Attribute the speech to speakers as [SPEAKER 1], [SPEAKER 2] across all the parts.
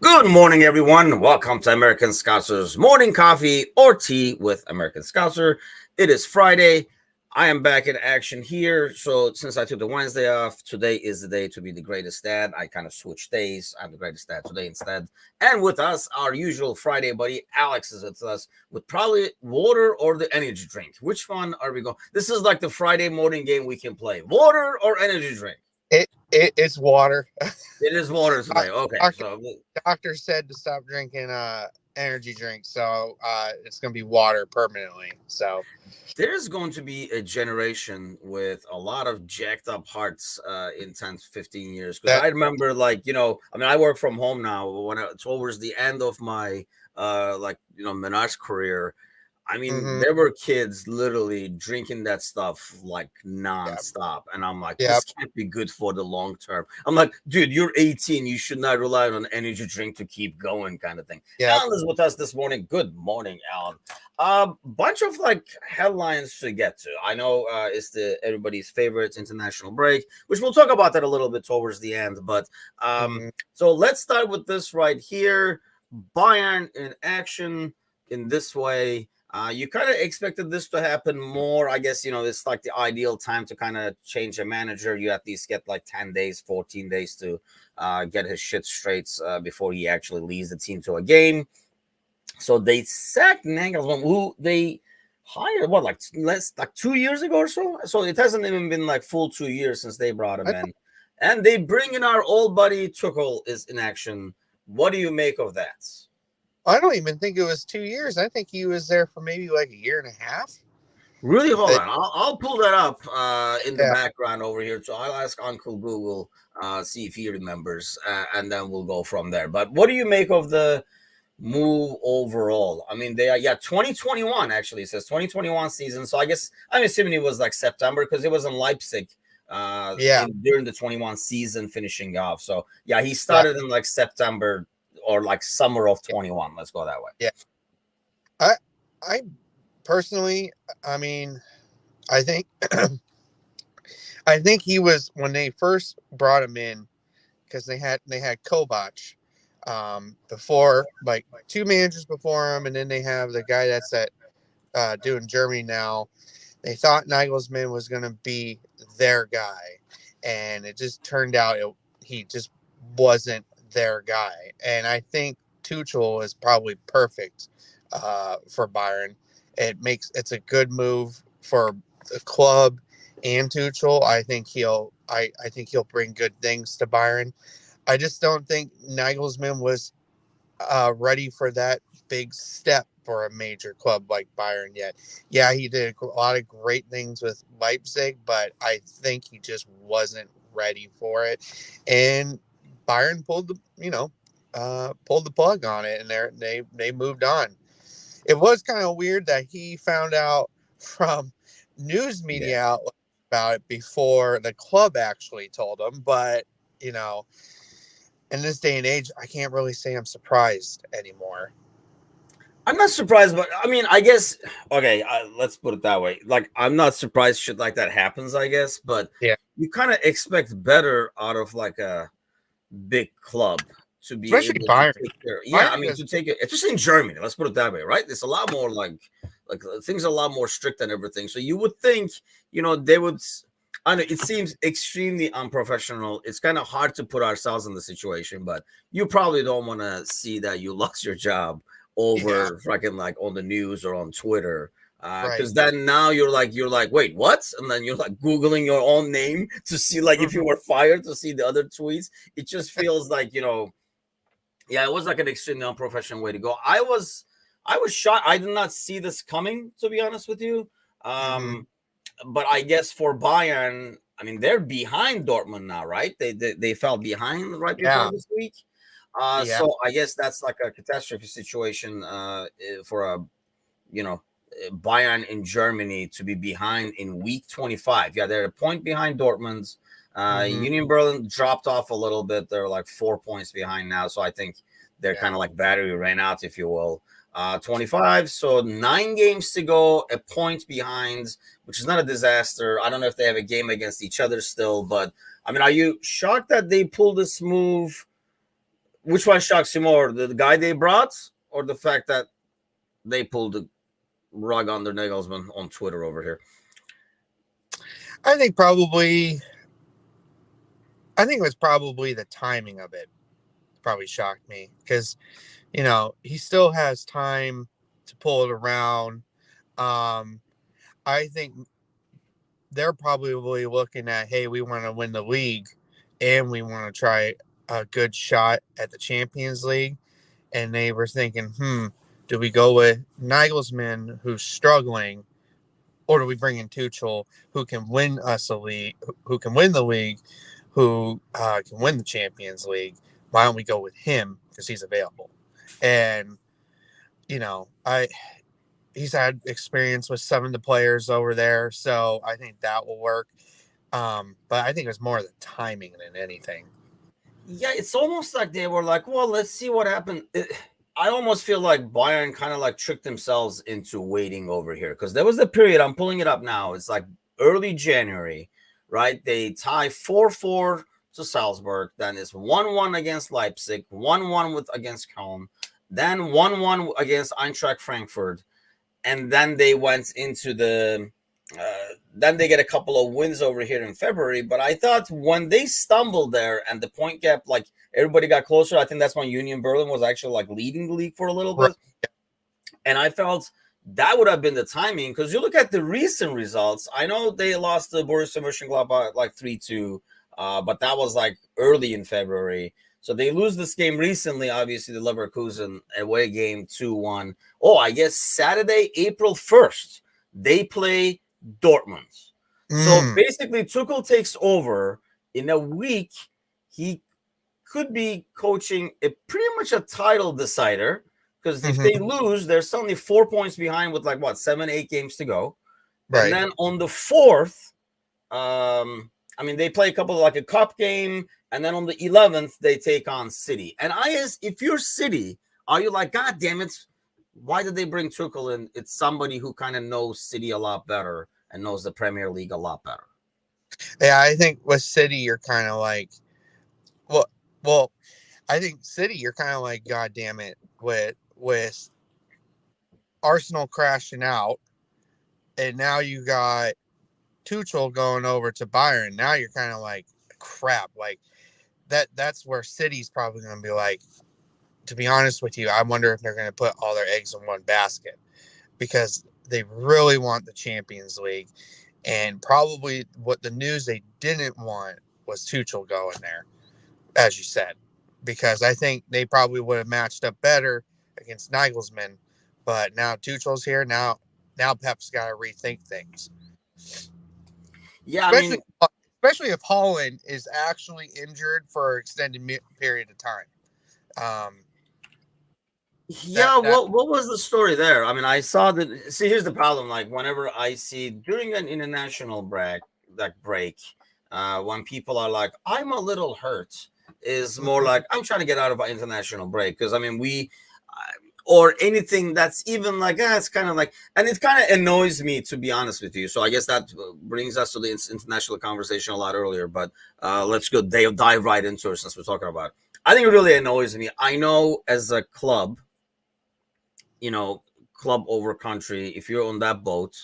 [SPEAKER 1] Good morning, everyone. Welcome to American Scouser's morning coffee or tea with American Scouser. It is Friday. I am back in action here. So, since I took the Wednesday off, today is the day to be the greatest dad. I kind of switched days. I'm the greatest dad today instead. And with us, our usual Friday buddy, Alex, is with us with probably water or the energy drink. Which one are we going? This is like the Friday morning game we can play: water or energy drink.
[SPEAKER 2] It's water.
[SPEAKER 1] It is water today. Okay,
[SPEAKER 2] Doctor,
[SPEAKER 1] so
[SPEAKER 2] doctor said to stop drinking energy drinks, so it's gonna be water permanently. So
[SPEAKER 1] there's going to be a generation with a lot of jacked up hearts in 10 to 15 years, because
[SPEAKER 2] that
[SPEAKER 1] I remember, like, I work from home now. Towards the end of my Menards career,
[SPEAKER 2] hmm
[SPEAKER 1] there were kids literally drinking that stuff like
[SPEAKER 2] yeah,
[SPEAKER 1] nonstop. And I'm like,
[SPEAKER 2] yeah.
[SPEAKER 1] this can't be good for the long term. I'm like, dude, you're 18. You should not rely on an energy drink to keep going, kind of thing.
[SPEAKER 2] Yeah.
[SPEAKER 1] Alan is with us this morning. Good morning, Alan. A bunch of like headlines to get to. I know it's the everybody's favorite international break, which we'll talk about that a little bit towards the end. But
[SPEAKER 2] hmm
[SPEAKER 1] so let's start with this right here. Bayern in action in this way. You kind of expected this to happen more. I guess, it's like the ideal time to kind of change a manager. You at least get like 10 days, 14 days to get his shit straight before he actually leads the team to a game. So they sacked Nagelsmann, who they hired, what, like 2 years ago or so? So it hasn't even been like full 2 years since they brought him
[SPEAKER 2] I
[SPEAKER 1] in. And they bring in our old buddy Tuchel is in action. What do you make of that?
[SPEAKER 2] I don't even think it was 2 years. I think he was there for maybe like a year and a half.
[SPEAKER 1] Really, hold
[SPEAKER 2] Uh,
[SPEAKER 1] on. I'll pull that up in the
[SPEAKER 2] yeah,
[SPEAKER 1] background over here. So I'll ask Uncle Google, see if he remembers, and then we'll go from there. But what do you make of the move overall? They are, yeah, 2021 actually. It says 2021 season. So I guess I'm assuming it was like September, because it was in Leipzig
[SPEAKER 2] yeah,
[SPEAKER 1] during the 21 season finishing off. So yeah, he
[SPEAKER 2] yeah,
[SPEAKER 1] started in like September or like summer of 21. Let's go that way.
[SPEAKER 2] yeah. I I personally, I mean, I think I think he was when they first brought him in because they had Kovac before, like two managers before him, and then they have the guy that's at doing Germany now. They thought Nagelsmann was going to be their guy, and it just turned out he just wasn't their guy. And I think Tuchel is probably perfect for Bayern. It's a good move for the club and Tuchel. I think he'll bring good things to Bayern. I just don't think Nagelsmann was ready for that big step for a major club like Bayern yet. Yeah, he did a lot of great things with Leipzig, but I think he just wasn't ready for it. And Bayern pulled the plug on it, and they moved on. It was kind of weird that he found out from news
[SPEAKER 1] Yeah.
[SPEAKER 2] media outlets about it before the club actually told him, but you know in this day and age, I can't really say I'm surprised anymore.
[SPEAKER 1] I'm not surprised, but I guess, okay, let's put it that way. Like, I'm not surprised shit like that happens, I guess, but
[SPEAKER 2] Yeah,
[SPEAKER 1] you kind of expect better out of like a big club to be
[SPEAKER 2] especially
[SPEAKER 1] able to
[SPEAKER 2] Bayern.
[SPEAKER 1] take care. Yeah,
[SPEAKER 2] Bayern does.
[SPEAKER 1] to take it, especially in Germany. Let's put it that way, right? It's a lot more like things are a lot more strict and everything. So you would think, they would. I know it seems extremely unprofessional. It's kind of hard to put ourselves in the situation, but you probably don't want to see that you lost your job
[SPEAKER 2] Yeah,
[SPEAKER 1] over fucking like on the news or on Twitter.
[SPEAKER 2] right.
[SPEAKER 1] Because then now you're like, wait, what? And then you're like Googling your own name to see like if you
[SPEAKER 2] Mhm.
[SPEAKER 1] were fired, to see the other tweets. It just feels like, yeah, it was like an extremely unprofessional way to go. I was shocked. I did not see this coming, to be honest with you.
[SPEAKER 2] Mhm.
[SPEAKER 1] Um, but I guess for Bayern, they're behind Dortmund now, right? They fell behind right before
[SPEAKER 2] Yeah,
[SPEAKER 1] this week.
[SPEAKER 2] yeah.
[SPEAKER 1] So I guess that's like a catastrophe situation for a you know Bayern in Germany to be behind in week 25. Yeah, they're a point behind Dortmund.
[SPEAKER 2] Mhm.
[SPEAKER 1] Union Berlin dropped off a little bit. They're like 4 points behind now. So I think they're
[SPEAKER 2] Yeah.
[SPEAKER 1] kind of like battery ran out, if you will. 25. So 9 games to go, a point behind, which is not a disaster. I don't know if they have a game against each other still, but are you shocked that they pulled this move which one shocks you more, the guy they brought or the fact that they pulled the rug under Nagelsmann on Twitter over here?
[SPEAKER 2] I think it was probably the timing of it. Probably shocked me because, he still has time to pull it around. I think they're probably looking at, hey, we want to win the league and we want to try a good shot at the Champions League. And they were thinking, do we go with Nagelsmann, who's struggling, or do we bring in Tuchel, who can win us a league, who can win the league, who can win the Champions League? Why don't we go with him because he's available? And he's had experience with some of the players over there, so I think that will work. But I think it was more the timing than anything.
[SPEAKER 1] Yeah, it's almost like they were like, well, let's see what happened. I almost feel like Bayern kind of like tricked themselves into waiting over here because there was a period, I'm pulling it up now, it's like early January, right? They tie 4-4 to Salzburg, then it's 1-1 against Leipzig, 1-1 against Köln, then 1-1 against Eintracht Frankfurt, and then they went into then they get a couple of wins over here in February. But I thought when they stumbled there and the point gap, like everybody got closer, I think that's when Union Berlin was actually like leading the league for a little bit. And I felt that would have been the timing because you look at the recent results. I know they lost to Borussia Mönchengladbach like 3-2, but that was like early in February. So they lose this game recently, obviously, the Leverkusen away game 2-1. Oh, I guess Saturday, April 1st, they play Dortmund. So basically, Tuchel takes over. In a week, he could be coaching pretty much a title decider because if they lose, they're suddenly 4 points behind with 7-8 games to go. Right. And then on the 4th, they play a couple of a cup game. And then on the 11th, they take on City. And if you're City, are you like, God damn it, why did they bring Tuchel in? It's somebody who kind of knows City a lot better and knows the Premier League a lot better.
[SPEAKER 2] Yeah, I think with City, you're kind of like, well, I think City, you're kind of like, God damn it, with Arsenal crashing out, and now you got Tuchel going over to Bayern. Now you're kind of like, crap, like that's where City's probably going to be like, to be honest with you, I wonder if they're going to put all their eggs in one basket because they really want the Champions League. And probably what the news they didn't want was Tuchel going there, as you said, because I think they probably would have matched up better against Nagelsmann. But now Tuchel's here. Now Pep's got to rethink things.
[SPEAKER 1] Yeah,
[SPEAKER 2] especially if Haaland is actually injured for an extended period of time.
[SPEAKER 1] What was the story there? I saw that. See, here's the problem. Like, whenever I see during an international break, when people are like, I'm a little hurt, is more like, I'm trying to get out of an international break. Because, or anything that's even like, it's kind of like, and it kind of annoys me, to be honest with you. So I guess that brings us to the international conversation a lot earlier. But let's go dive right into it since we're talking about it. I think it really annoys me. I know as a club, club over country, if you're on that boat,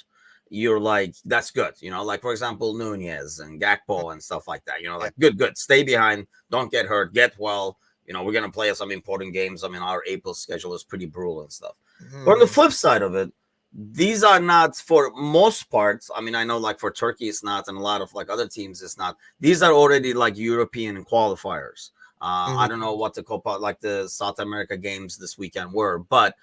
[SPEAKER 1] you're like, that's good. Like, for example, Nunez and Gakpo and stuff like that. Good. Stay behind. Don't get hurt. Get well. We're going to play some important games. Our April schedule is pretty brutal and stuff. But on the flip side of it, these are not, for most parts. I know like for Turkey, it's not. And a lot of like other teams, it's not. These are already like European qualifiers. I don't know what the Copa, like the South America games this weekend were, but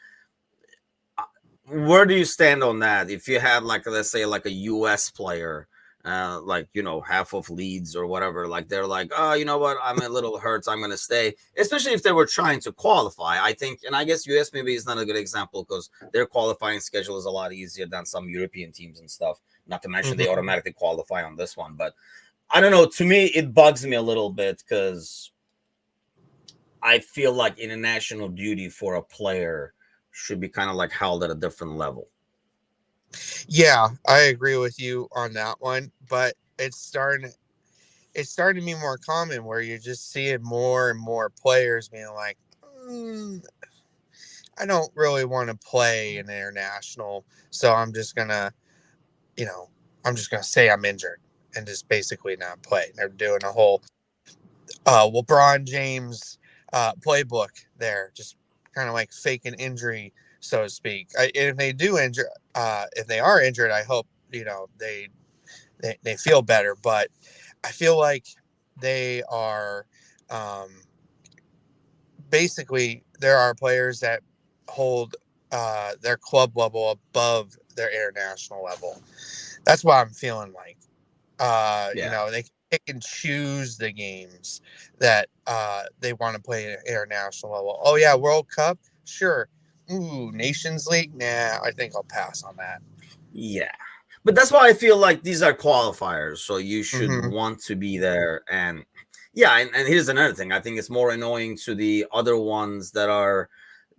[SPEAKER 1] where do you stand on that? If you had like, let's say like a US player, half of Leeds or whatever, like they're like, oh, you know what? I'm a little hurt. I'm going to stay, especially if they were trying to qualify. I think, and I guess US maybe is not a good example because their qualifying schedule is a lot easier than some European teams and stuff. Not to mention they automatically qualify on this one. But I don't know. To me, it bugs me a little bit because I feel like international duty for a player should be kind of like held at a different level.
[SPEAKER 2] Yeah, I agree with you on that one, but it's starting it's starting to be more common where you're just seeing more and more players being like, I don't really want to play an international, so I'm just gonna, I'm just gonna say I'm injured and just basically not play. They're doing a whole LeBron James playbook there, just kind of like fake an injury, so to speak. And if they do injure, if they are injured, I hope they feel better. But I feel like they are basically there are players that hold their club level above their international level. That's what I'm feeling like.
[SPEAKER 1] Yeah.
[SPEAKER 2] They can pick and choose the games that they want to play at international level. Oh yeah, World Cup, sure. Ooh, Nations League, nah. I think I'll pass on that.
[SPEAKER 1] Yeah. But that's why I feel like these are qualifiers. So you should
[SPEAKER 2] Mm-hmm.
[SPEAKER 1] want to be there. And yeah, and here's another thing. I think it's more annoying to the other ones that are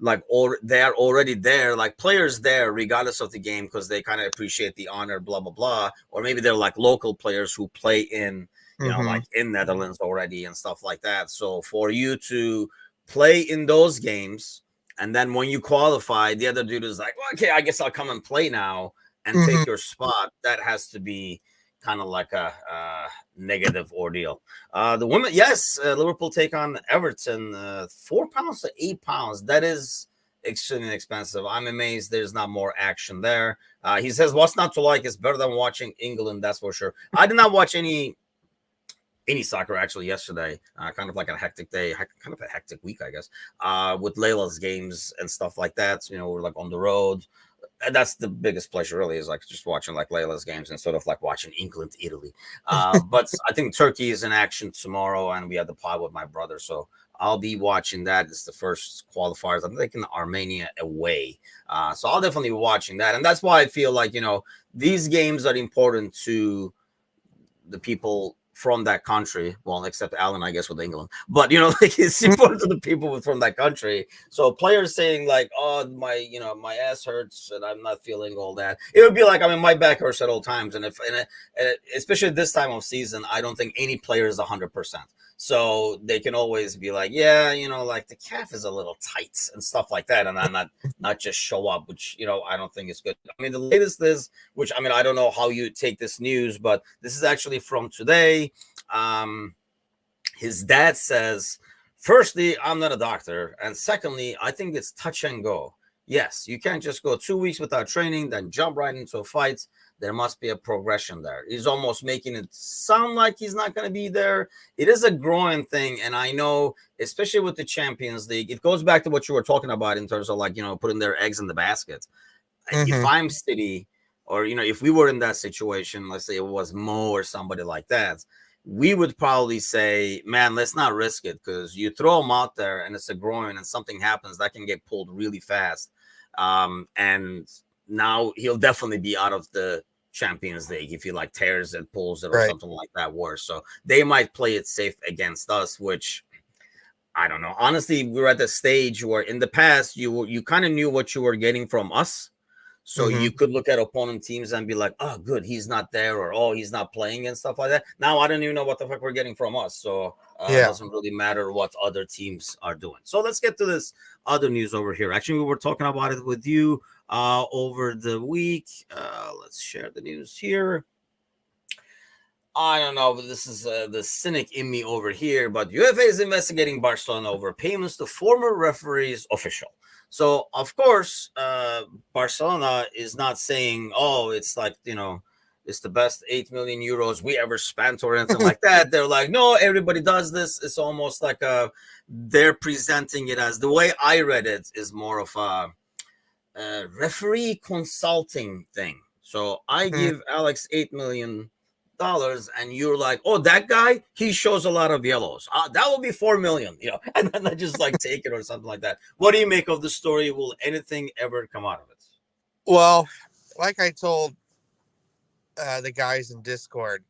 [SPEAKER 1] like, or they are already there, like players there, regardless of the game, because they kind of appreciate the honor, blah, blah, blah. Or maybe they're like local players who play in,
[SPEAKER 2] Mm-hmm.
[SPEAKER 1] like in Netherlands already and stuff like that. So for you to play in those games, and then when you qualify, the other dude is like, well, okay, I guess I'll come and play now and
[SPEAKER 2] Mm-hmm.
[SPEAKER 1] take your spot. That has to be kind of like a negative ordeal. The women, yes, Liverpool take on Everton, £4 to £8. That is extremely expensive. I'm amazed there's not more action there. He says, "What's not to like is better than watching England." That's for sure. I did not watch any soccer actually yesterday. Kind of like a hectic day, kind of a hectic week, I guess. With Layla's games and stuff like that. We're like on the road. And that's the biggest pleasure, really, is like just watching like Layla's games instead of like watching England, Italy. But I think Turkey is in action tomorrow, and we have the pod with my brother, so I'll be watching that. It's the first qualifiers. I'm taking Armenia away, so I'll definitely be watching that, and that's why I feel like these games are important to the people from that country. Well, except Alan, I guess, with England. But like it's important to the people from that country. So players saying like, "Oh, my ass hurts and I'm not feeling all that." It would be like, I mean, my back hurts at all times, and especially this time of season, I don't think any player is 100%. So they can always be like, yeah, like the calf is a little tight and stuff like that, and I'm not just show up, which I don't think is good. I mean, the latest is, which I mean, I don't know how you take this news, but this is actually from today. Um, his dad says, firstly, I'm not a doctor, and secondly, I think it's touch and go. Yes, you can't just go 2 weeks without training, then jump right into a fight. There must be a progression there. He's almost making it sound like he's not going to be there. It is a growing thing, and I know, especially with the Champions League, it goes back to what you were talking about in terms of like putting their eggs in the basket. If
[SPEAKER 2] Mm-hmm.
[SPEAKER 1] I'm City, or if we were in that situation, let's say it was Mo or somebody like that, we would probably say, man, let's not risk it, because you throw him out there and it's a groin and something happens, that can get pulled really fast. And now he'll definitely be out of the Champions League if he like tears it, pulls it, or
[SPEAKER 2] Right.
[SPEAKER 1] something like that worse. So they might play it safe against us, which I don't know. Honestly, we were at the stage where in the past you kind of knew what you were getting from us. So
[SPEAKER 2] Mm-hmm.
[SPEAKER 1] you could look at opponent teams and be like, oh, good, he's not there, or oh, he's not playing and stuff like that. Now I don't even know what the fuck we're getting from us. So it
[SPEAKER 2] Yeah.
[SPEAKER 1] doesn't really matter what other teams are doing. So let's get to this other news over here. Actually, we were talking about it with you over the week. Let's share the news here. I don't know, but this is the cynic in me over here. But UEFA is investigating Barcelona over payments to former referees official. So, of course, Barcelona is not saying, oh, it's like, it's the best 8 million euros we ever spent or anything like that. They're like, no, everybody does this. It's almost like they're presenting it as, the way I read it is more of a referee consulting thing. So I
[SPEAKER 2] Mm-hmm.
[SPEAKER 1] give Alex $8 million, and you're like, oh, that guy, he shows a lot of yellows. That will be 4 million, and then I just like take it or something like that. What do you make of the story? Will anything ever come out of it?
[SPEAKER 2] Well, like I told the guys in Discord,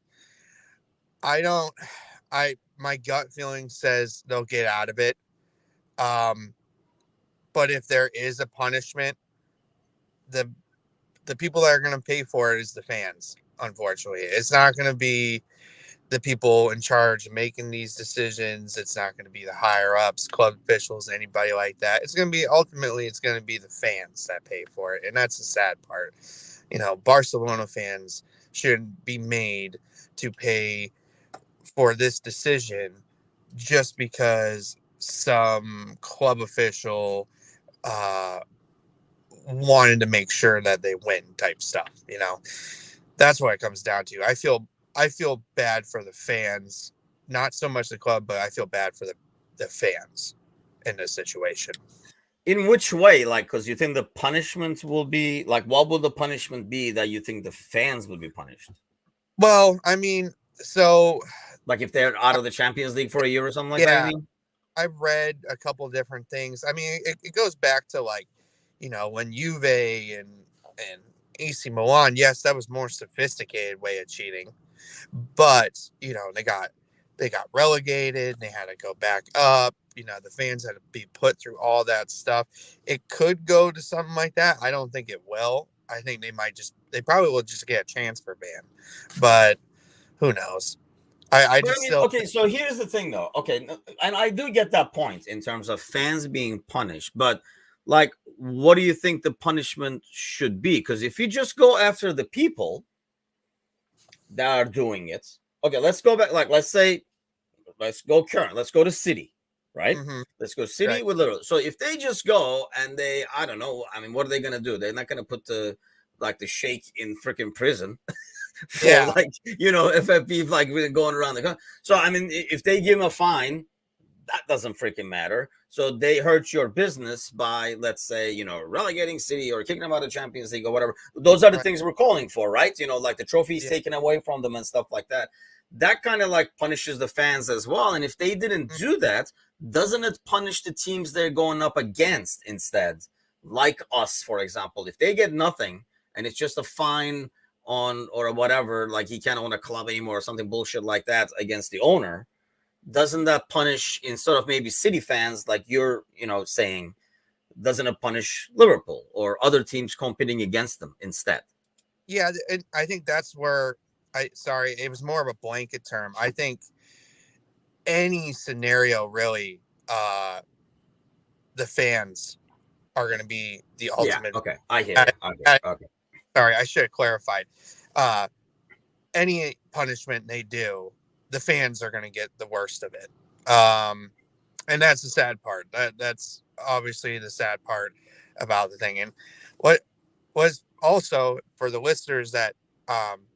[SPEAKER 2] I don't. My gut feeling says they'll get out of it. Um, but if there is a punishment, the the people that are going to pay for it is the fans. Unfortunately, it's not going to be the people in charge of making these decisions. It's not going to be the higher ups, club officials, anybody like that. It's going to be ultimately it's going to be the fans that pay for it, and that's the sad part. Barcelona fans shouldn't be made to pay for this decision just because some club official wanted to make sure that they win type stuff. That's what it comes down to. I feel bad for the fans, not so much the club, but I feel bad for the fans in this situation.
[SPEAKER 1] In which way? Like, because you think the punishment will be like, what will the punishment be that you think the fans will be punished?
[SPEAKER 2] Well, I mean, so
[SPEAKER 1] like if they're out of the Champions League for a year or something like that. You mean?
[SPEAKER 2] I've read a couple different things. I mean, it goes back to like, when Juve and AC Milan, yes, that was more sophisticated way of cheating, but they got relegated. They had to go back up. The fans had to be put through all that stuff. It could go to something like that. I don't think it will. I think they probably will just get a transfer ban, but who knows?
[SPEAKER 1] Okay, so here's the thing though. Okay, and I do get that point in terms of fans being punished, but like, what do you think the punishment should be? Because if you just go after the people that are doing it, okay, let's go back. Like, let's go current. Let's go to City, right?
[SPEAKER 2] Mm-hmm.
[SPEAKER 1] Let's go City
[SPEAKER 2] right.
[SPEAKER 1] with Liverpool. So if they just go and I don't know. I mean, what are they gonna do? They're not gonna put the sheikh in freaking prison. For FFP like going around the country. So I mean, if they give him a fine, that doesn't freaking matter. So they hurt your business by, let's say, relegating City or kicking them out of Champions League or whatever. Those are the things we're calling for, right? Like the trophies taken away from them and stuff like that. That kind of like punishes the fans as well. And if they didn't do that, doesn't it punish the teams they're going up against instead? Like us, for example, if they get nothing and it's just a fine on or whatever, like he can't own a club anymore or something bullshit like that against the owner, doesn't that punish, instead of maybe City fans like you're saying, doesn't it punish Liverpool or other teams competing against them instead?
[SPEAKER 2] Yeah, and I think that's where it was more of a blanket term. I think any scenario really, the fans are going to be the ultimate.
[SPEAKER 1] Yeah, okay, I hear you. Okay.
[SPEAKER 2] Sorry, I should have clarified. Any punishment they do, the fans are going to get the worst of it. And that's the sad part. That's obviously the sad part about the thing. And what was also for the listeners that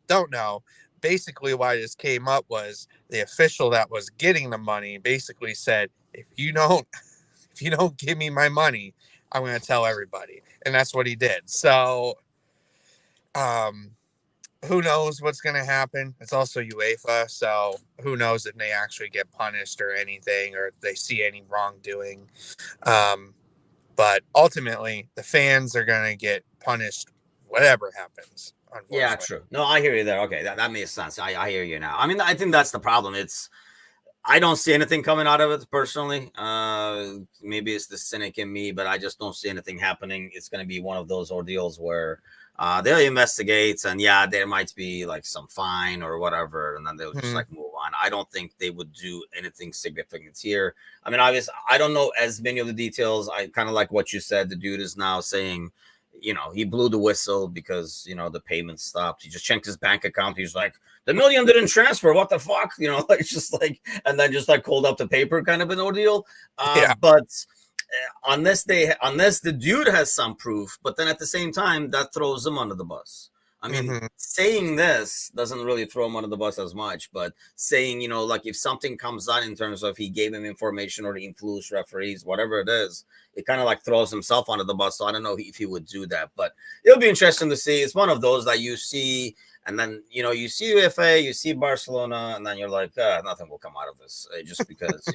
[SPEAKER 2] don't know, basically why this came up was the official that was getting the money basically said, if you don't give me my money, I'm going to tell everybody. And that's what he did. So, who knows what's going to happen? It's also UEFA, so who knows if they actually get punished or anything, or if they see any wrongdoing. But ultimately, the fans are going to get punished, whatever happens.
[SPEAKER 1] Yeah, true. No, I hear you there. Okay, that makes sense. I hear you now. I mean, I think that's the problem. I don't see anything coming out of it personally. Maybe it's the cynic in me, but I just don't see anything happening. It's going to be one of those ordeals where they'll investigate, and there might be like some fine or whatever, and then they'll just like move on. I don't think they would do anything significant here. I mean, obviously, I don't know as many of the details. I kind of like what you said. The dude is now saying, he blew the whistle because, the payment stopped. He just checked his bank account. He's like, the million didn't transfer. What the fuck? Like just like, and then just like called up the paper kind of an ordeal. But unless the dude has some proof, but then at the same time, that throws him under the bus. I mean, saying this doesn't really throw him under the bus as much, but saying, like if something comes out in terms of he gave him information or he influenced referees, whatever it is, it kind of like throws himself under the bus. So I don't know if he would do that, but it'll be interesting to see. It's one of those that you see, and then, you see UEFA, you see Barcelona, and then you're like, nothing will come out of this just because,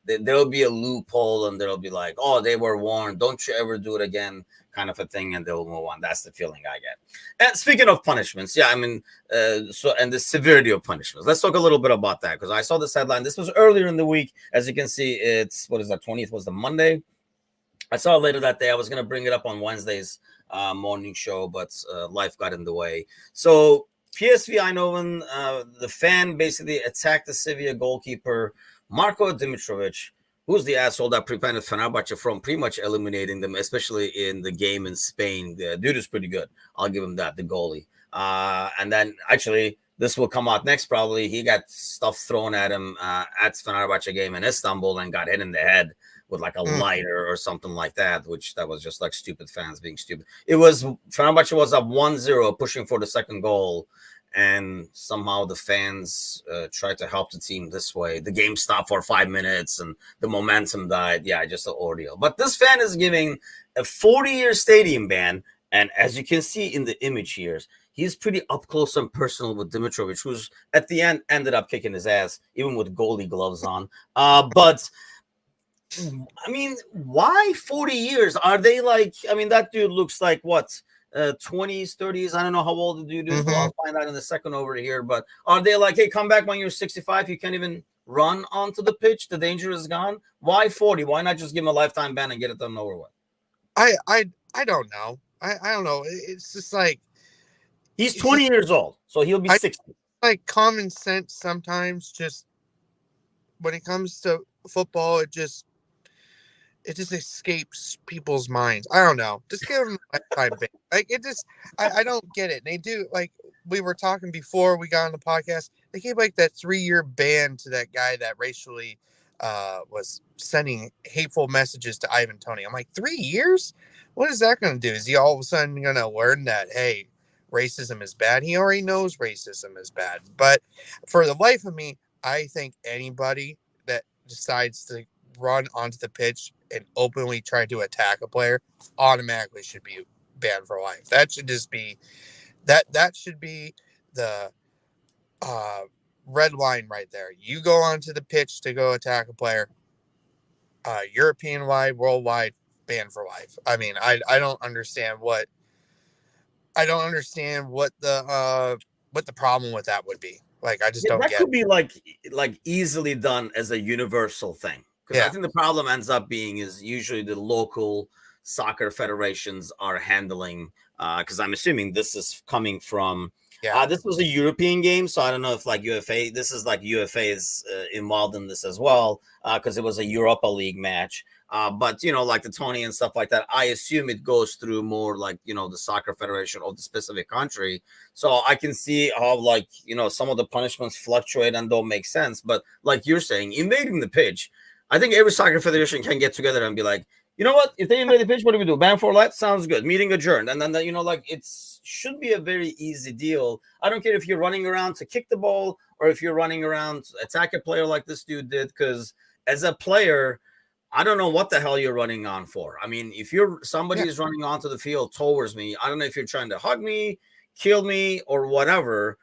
[SPEAKER 1] there'll be a loophole and there'll be like, oh, they were warned. Don't you ever do it again, kind of a thing. And they'll move on. That's the feeling I get. And speaking of punishments, I mean, and the severity of punishments, let's talk a little bit about that. Because I saw this headline. This was earlier in the week. As you can see, it's, 20th was the Monday. I saw it later that day. I was going to bring it up on Wednesday's morning show, but life got in the way. So PSV Eindhoven, the fan basically attacked the Sevilla goalkeeper Marko Dimitrovic, who's the asshole that prevented Fenerbahce from pretty much eliminating them, especially in the game in Spain. The dude is pretty good. I'll give him that, the goalie. And then actually, this will come out next probably. He got stuff thrown at him at Fenerbahce game in Istanbul and got hit in the head with like a lighter or something like that, which that was just like stupid fans being stupid. It was Fenerbahce was up 1-0 pushing for the second goal, and somehow the fans tried to help the team this way. The game stopped for 5 minutes and the momentum died. Yeah, just an ordeal. But this fan is giving a 40-year stadium ban, and as you can see in the image here, he's pretty up close and personal with Dimitrovic, who's at the end ended up kicking his ass, even with goalie gloves on. But I mean, why 40 years? Are they like, I mean, that dude looks like what, 20s, 30s? I don't know how old the dude is. Well, I'll find out in a second over here. But are they like, hey, come back when you're 65? You can't even run onto the pitch. The danger is gone. Why 40? Why not just give him a lifetime ban and get it done over with?
[SPEAKER 2] I don't know. I don't know. It's just like
[SPEAKER 1] he's 20 years old, so he'll be 60.
[SPEAKER 2] Like common sense sometimes. Just when it comes to football, it just escapes people's minds. I don't know. Just give them a lifetime ban. Like it just, I don't get it. They do, like we were talking before we got on the podcast. They gave like that 3-year ban to that guy that racially was sending hateful messages to Ivan Toney. I'm like, 3 years? What is that going to do? Is he all of a sudden going to learn that, hey, racism is bad? He already knows racism is bad. But for the life of me, I think anybody that decides to run onto the pitch and openly try to attack a player automatically should be banned for life. That should just be that should be the red line right there. You go onto the pitch to go attack a player, European wide, worldwide, banned for life. I mean, I don't understand what the problem with that would be. Like, I just don't
[SPEAKER 1] that
[SPEAKER 2] get
[SPEAKER 1] could be like easily done as a universal thing. Because I think the problem ends up being is usually the local soccer federations are handling, because I'm assuming this is coming from, this was a European game, so I don't know if like UFA, this is like UFA is involved in this as well, because it was a Europa League match. But, you know, like the Tony and stuff like that, I assume it goes through more like, you know, the soccer federation of the specific country. So I can see how, like, you know, some of the punishments fluctuate and don't make sense. But like you're saying, invading the pitch, I think every soccer federation can get together and be like, you know what? If they invade the pitch, what do we do? Ban for life? Sounds good. Meeting adjourned. And then, you know, like it should be a very easy deal. I don't care if you're running around to kick the ball or if you're running around to attack a player like this dude did. Because as a player, I don't know what the hell you're running on for. I mean, if somebody is running onto the field towards me, I don't know if you're trying to hug me, kill me, or whatever.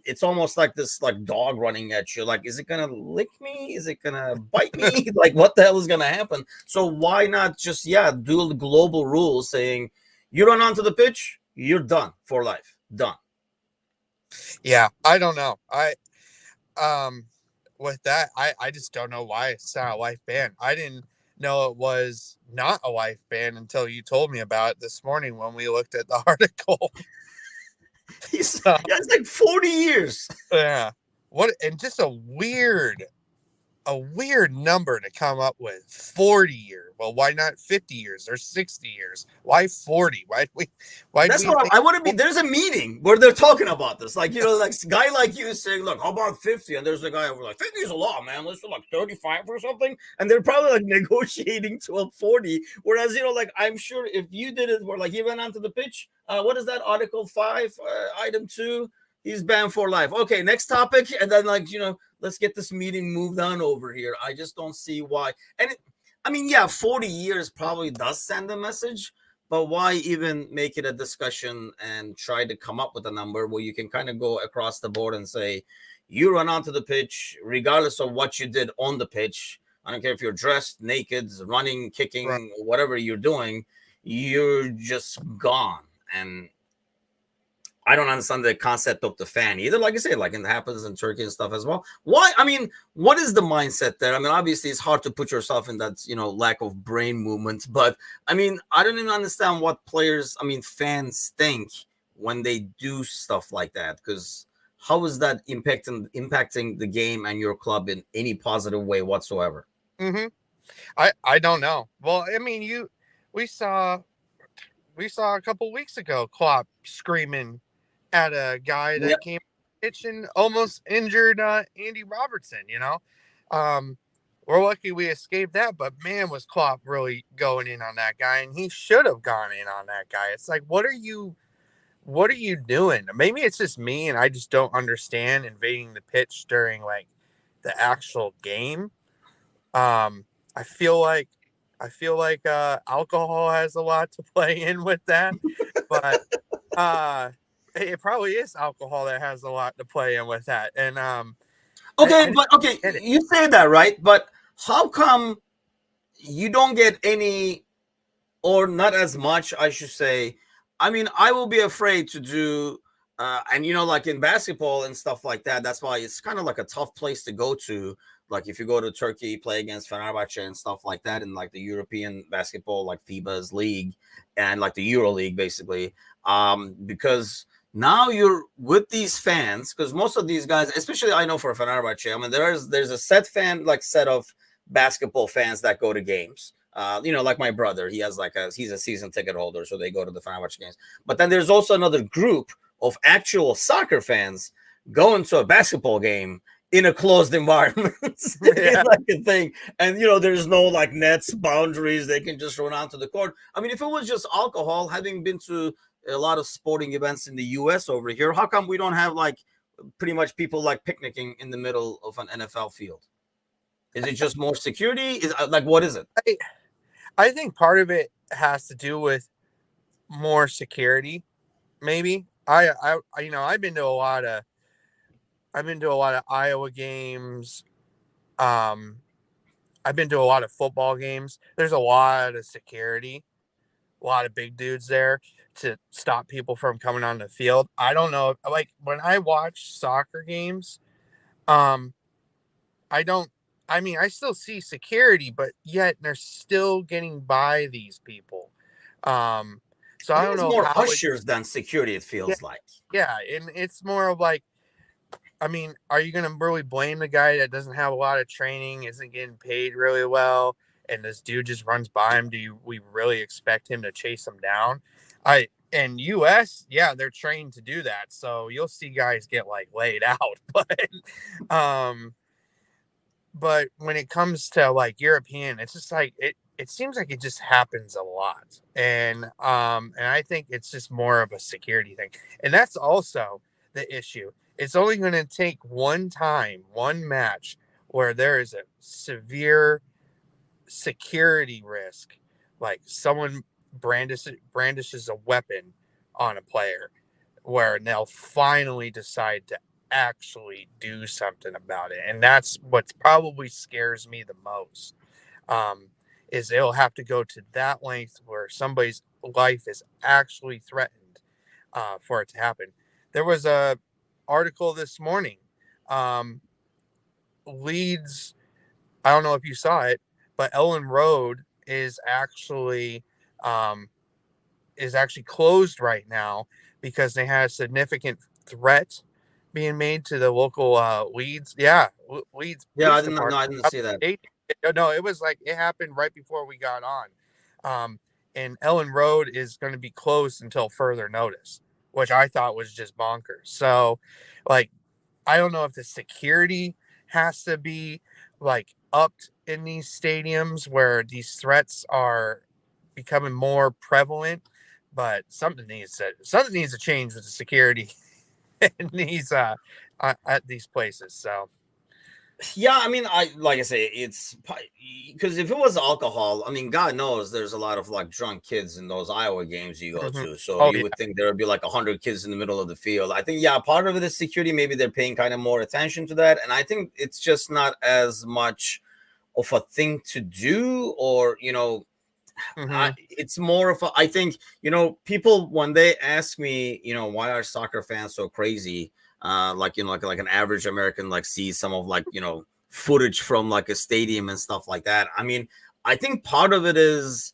[SPEAKER 1] It's almost like this like dog running at you. Like, is it gonna lick me? Is it gonna bite me? Like, what the hell is gonna happen? So why not just do the global rules saying you run onto the pitch, you're done for life. Done.
[SPEAKER 2] Yeah, I don't know. With that, I just don't know why it's not a life ban. I didn't know it was not a life ban until you told me about it this morning when we looked at the article.
[SPEAKER 1] It's like 40 years.
[SPEAKER 2] Yeah. And just a weird number to come up with. 40 years. Well, why not 50 years or 60 years? Why 40? Why
[SPEAKER 1] That's what I want to be. There's a meeting where they're talking about this. Like, you know, like a guy like you saying, look, how about 50? And there's a guy over like 50 is a lot, man. Let's do like 35 or something. And they're probably like negotiating to a 40. Whereas, you know, like I'm sure if you did it where like he went onto the pitch, what is that? Article 5, item 2, he's banned for life. Okay, next topic. And then like, you know, let's get this meeting moved on over here. I just don't see why. And I mean, 40 years probably does send a message, but why even make it a discussion and try to come up with a number where you can kind of go across the board and say, you run onto the pitch, regardless of what you did on the pitch. I don't care if you're dressed, naked, running, kicking, whatever you're doing, you're just gone. And I don't understand the concept of the fan either. Like I say, like it happens in Turkey and stuff as well. Why? I mean, what is the mindset there? I mean, obviously it's hard to put yourself in that, you know, lack of brain movement. But I mean, I don't even understand what fans think when they do stuff like that? Because how is that impacting the game and your club in any positive way whatsoever?
[SPEAKER 2] Hmm. I don't know. Well, I mean, we saw we saw a couple weeks ago Klopp screaming at a guy
[SPEAKER 1] Yeah.
[SPEAKER 2] that came pitch and almost injured Andy Robertson. Um, we're lucky we escaped that, but man, was Klopp really going in on that guy, and he should have gone in on that guy. It's like, what are you doing? Maybe it's just me, and I just don't understand invading the pitch during like the actual game. Um, I feel like alcohol has a lot to play in with that, but uh, it probably is alcohol that has a lot to play in with that. And
[SPEAKER 1] Okay,
[SPEAKER 2] I don't
[SPEAKER 1] but okay,
[SPEAKER 2] get it.
[SPEAKER 1] you say that, right? But how come you don't get any, or not as much, I should say? I mean, I will be afraid to do, and like in basketball and stuff like that. That's why it's kind of like a tough place to go to. Like if you go to Turkey, play against Fenerbahce and stuff like that, in like the European basketball, like FIBA's league and like the Euro League, basically, because now you're with these fans, because most of these guys, especially I know for Fenerbahce, I mean, there's a set of basketball fans that go to games. Like my brother, he's a season ticket holder, so they go to the Fenerbahce games. But then there's also another group of actual soccer fans going to a basketball game in a closed environment.
[SPEAKER 2] Yeah.
[SPEAKER 1] Like a thing. And there's no like nets, boundaries, they can just run onto the court. I mean, if it was just alcohol, having been to a lot of sporting events in the US over here, how come we don't have like pretty much people like picnicking in the middle of an NFL field? Is it just more security? Is like, what is it?
[SPEAKER 2] I think part of it has to do with more security. Maybe I've been to a lot of Iowa games. Um, I've been to a lot of football games. There's a lot of security, a lot of big dudes there to stop people from coming on the field. I don't know. Like when I watch soccer games, um, I don't. I mean, I still see security, but yet they're still getting by these people. Um, so
[SPEAKER 1] I
[SPEAKER 2] I
[SPEAKER 1] think
[SPEAKER 2] don't
[SPEAKER 1] it's
[SPEAKER 2] know
[SPEAKER 1] more
[SPEAKER 2] how it.
[SPEAKER 1] ushers than security, it
[SPEAKER 2] Yeah,
[SPEAKER 1] feels like.
[SPEAKER 2] yeah, and it's more of like, I mean, are you going to really blame the guy that doesn't have a lot of training, isn't getting paid really well, and this dude just runs by him? We really expect him to chase him down? In US, yeah, they're trained to do that. So you'll see guys get like laid out. Um but when it comes to like European, it's just like it seems like it just happens a lot. And I think it's just more of a security thing. And that's also the issue. It's only going to take one time, one match where there is a severe security risk, like someone brandishes a weapon on a player, where they'll finally decide to actually do something about it. And that's what probably scares me the most. Um, is they'll have to go to that length where somebody's life is actually threatened for it to happen. There was a article this morning. Um, Leeds, I don't know if you saw it, but Ellen Road um, is actually closed right now because they had a significant threat being made to the local Leeds. Yeah, Leeds
[SPEAKER 1] Yeah,
[SPEAKER 2] Police
[SPEAKER 1] I
[SPEAKER 2] Department.
[SPEAKER 1] didn't see that.
[SPEAKER 2] No, it was like it happened right before we got on. And Ellen Road is going to be closed until further notice, which I thought was just bonkers. So, like, I don't know if the security has to be like upped in these stadiums where these threats are becoming more prevalent, but something needs to change with the security in these at these places. So
[SPEAKER 1] Yeah, I mean, I like I say, it's because if it was alcohol, I mean, God knows there's a lot of like drunk kids in those Iowa games you go
[SPEAKER 2] mhm.
[SPEAKER 1] to. So
[SPEAKER 2] Oh
[SPEAKER 1] you
[SPEAKER 2] yeah.
[SPEAKER 1] would think there would be like 100 kids in the middle of the field. I think, yeah, part of it is security. Maybe they're paying kind of more attention to that, and I think it's just not as much of a thing to do, or
[SPEAKER 2] Hmm.
[SPEAKER 1] it's more of I think people when they ask me why are soccer fans so crazy, like like an average American like sees some of like footage from like a stadium and stuff like that. I mean, I think part of it is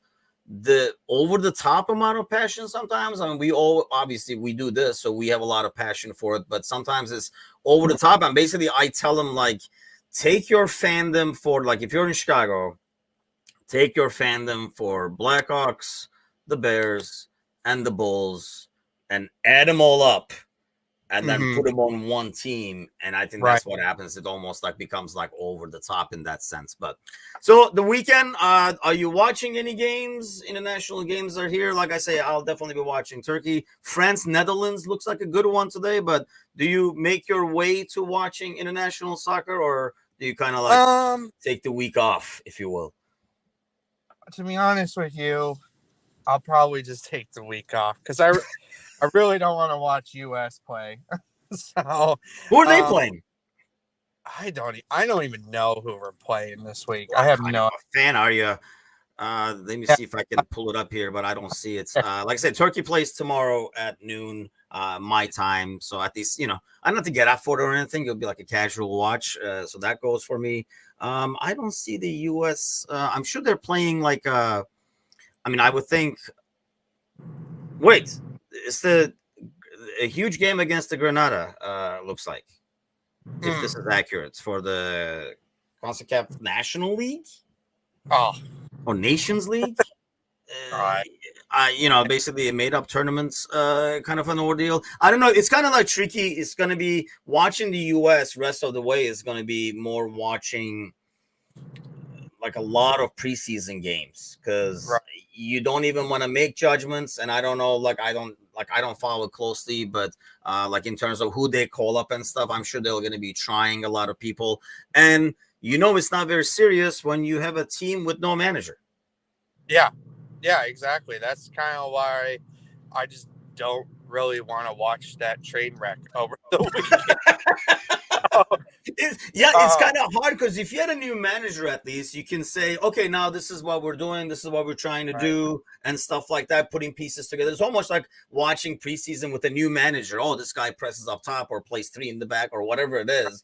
[SPEAKER 1] the over the top amount of passion sometimes. I mean, we all obviously we do this, so we have a lot of passion for it, but sometimes it's over the top. And basically, I tell them, like, take your fandom for, like, if you're in Chicago, take your fandom for Blackhawks, the Bears, and the Bulls, and add them all up, and then
[SPEAKER 2] Mhm.
[SPEAKER 1] put them on one team. And I think
[SPEAKER 2] Right.
[SPEAKER 1] that's what happens. It almost like becomes like over the top in that sense. But so the weekend, are you watching any games? International games are here. Like I say, I'll definitely be watching Turkey. France, Netherlands looks like a good one today. But do you make your way to watching international soccer, or do you kind of like take the week off, if you will?
[SPEAKER 2] To be honest with you, I'll probably just take the week off because I really don't want to watch US play. So
[SPEAKER 1] Who are they playing?
[SPEAKER 2] I don't even know who we're playing this week.
[SPEAKER 1] What
[SPEAKER 2] I have
[SPEAKER 1] kind
[SPEAKER 2] no
[SPEAKER 1] of a fan are you? Let me see if I can pull it up here, but I don't see it. Like I said, Turkey plays tomorrow at noon, my time. So at least, I don't have to get up for it or anything. It'll be like a casual watch. So that goes for me. I don't see the US. I'm sure they're playing like I would think. Wait, it's a huge game against the Granada, looks like. If this is accurate for the CONCACAF National League. Or Nations League. Basically a made-up tournaments, kind of an ordeal. I don't know. It's kind of like tricky. It's going to be watching the U.S. rest of the way is going to be more watching like a lot of preseason games because you don't even want to make judgments. And I don't know, I don't follow closely, but like in terms of who they call up and stuff, I'm sure they're going to be trying a lot of people. And it's not very serious when you have a team with no manager.
[SPEAKER 2] Yeah, exactly. That's kind of why I just don't really want to watch that train wreck over the weekend.
[SPEAKER 1] It's kind of hard because if you had a new manager, at least you can say, okay, now this is what we're doing, this is what we're trying to do, and stuff like that, putting pieces together. It's almost like watching preseason with a new manager. Oh, this guy presses up top or plays 3 in the back or whatever it is.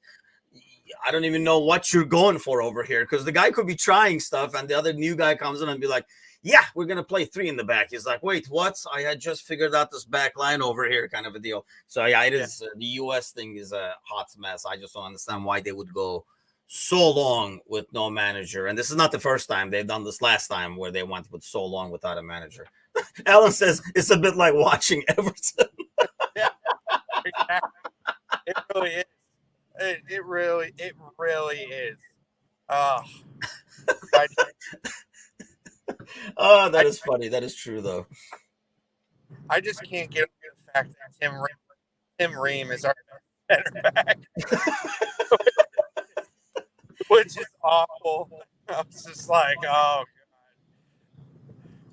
[SPEAKER 1] I don't even know what you're going for over here because the guy could be trying stuff and the other new guy comes in and be like, yeah, we're going to play 3 in the back. He's like, wait, what? I had just figured out this back line over here, kind of a deal. So, yeah, it is. The U.S. thing is a hot mess. I just don't understand why they would go so long with no manager. And this is not the first time. They've done this last time where they went with so long without a manager. Alan says it's a bit like watching Everton.
[SPEAKER 2] Yeah, it really is. It really is.
[SPEAKER 1] Oh, that is funny. That is true, though.
[SPEAKER 2] I just can't get over the fact that Tim Ream is our center back, which is awful. I was just like, oh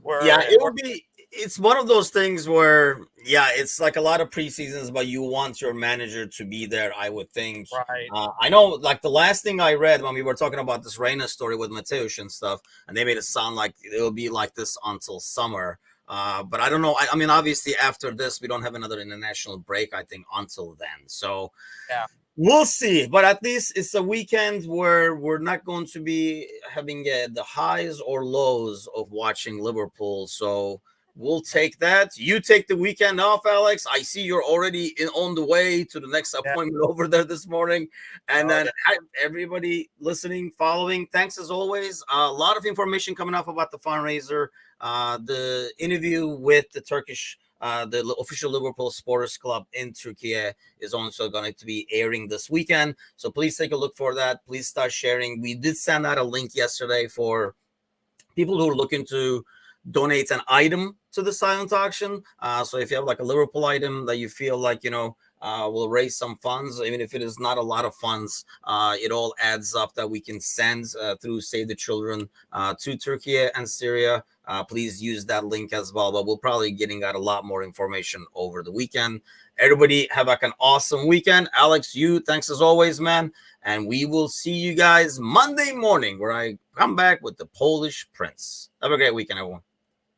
[SPEAKER 2] god.
[SPEAKER 1] Yeah, it would be. It's one of those things where, it's like a lot of preseasons, but you want your manager to be there, I would think.
[SPEAKER 2] Right.
[SPEAKER 1] I know, like the last thing I read when we were talking about this Reina story with Mateusz and stuff, and they made it sound like it'll be like this until summer. But I don't know. I mean, obviously, after this, we don't have another international break, I think, until then. So,
[SPEAKER 2] yeah.
[SPEAKER 1] We'll see, but at least it's a weekend where we're not going to be having the highs or lows of watching Liverpool. So we'll take that. You take the weekend off, Alex. I see you're already on the way to the next appointment over there this morning. And then everybody listening, following, thanks as always. A lot of information coming up about the fundraiser, the interview with the Turkish the official Liverpool Supporters Club in Turkey is also going to be airing this weekend. So please take a look for that. Please start sharing. We did send out a link yesterday for people who are looking to donate an item to the silent auction. So if you have like a Liverpool item that you feel like, will raise some funds, even if it is not a lot of funds, it all adds up that we can send through Save the Children to Turkey and Syria. Please use that link as well. But we'll probably getting out a lot more information over the weekend. Everybody have like an awesome weekend. Alex, thanks as always, man. And we will see you guys Monday morning where I come back with the Polish Prince. Have a great weekend, everyone.